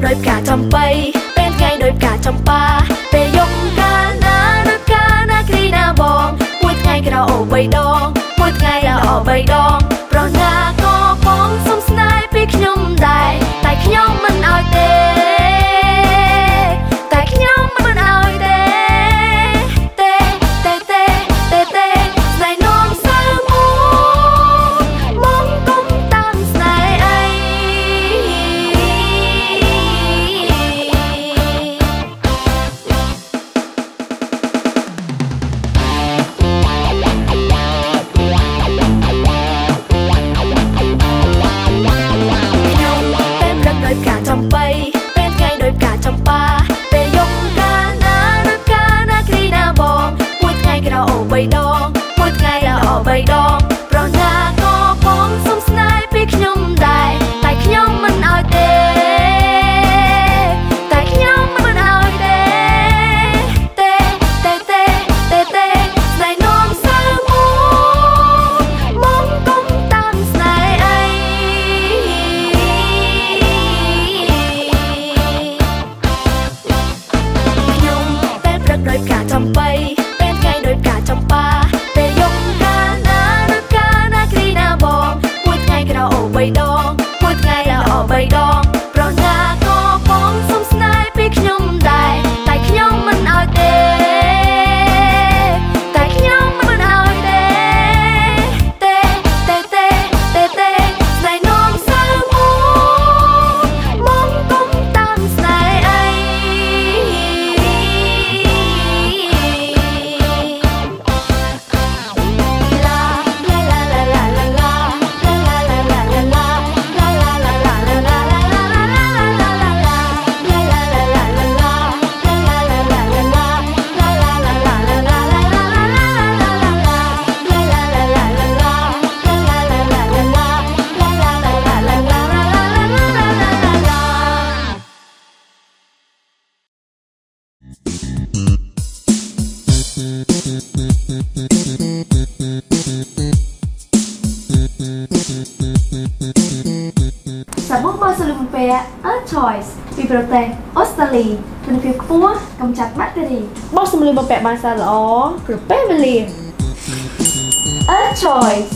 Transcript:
ដោយផ្កាចំបៃពេលថ្ងៃដោយផ្កាចំប៉ាពេលយប់កាលណាដោយផ្កាណាគ្រីណាបងមួយថ្ងៃក្រោប3ដងមួយថ្ងៃល្អ3ដងប្រណាក៏បងសុំស្នេហ៍ពីខ្ញុំដែរតែខ្ញុំមិនឲ្យទេតែខ្ញុំមិនឲ្យទេស្នេហ៍នាំសើមកគុំតាមស្នេហ៍អីផ្កាចំបៃពេលថ្ងៃដោយផ្កាចំប៉ាពេលយប់កាលណាដោយផ្កាណាគ្រីណាបងមួយថ្ងៃក្រោ3ដងមួយថ្ងៃល្អ3ដងប្រណាក៏បងសុំស្នេហ៍ពីខ្ញុំដែរតែខ្ញុំមិនឲ្យទេតែខ្ញុំមិនឲ្យទេស្នេហ៍នាំសើមកគុំតាមស្នេហ៍អីដោយផ្កាចំបៃពេលថ្ងៃដោយផ្កាចំប៉ាពេលយប់កាលណាដោយផ្កាណាគ្រីណាបងមួយថ្ងៃក្រោ3ដងមួយថ្ងៃល្អ3ដងប្រណាក៏បងសុំស្នេហ៍ពីខ្ញុំដែរតែខ្ញុំមិនឲ្យទេតែខ្ញុំមិនឲ្យទេស្នេហ៍នាំសើមកគុំតាមស្នេហ៍អីសាប៊ូបោះស្លឹមពែ Earth Choice ពីប្រទេសអូស្ត្រាលីគុណភាពខ្ពស់កម្ចាត់បាក់តេរីបោះសម្លៀកបំពាក់បានស្អាតល្អគ្រប់ពេលវេលា Earth Choice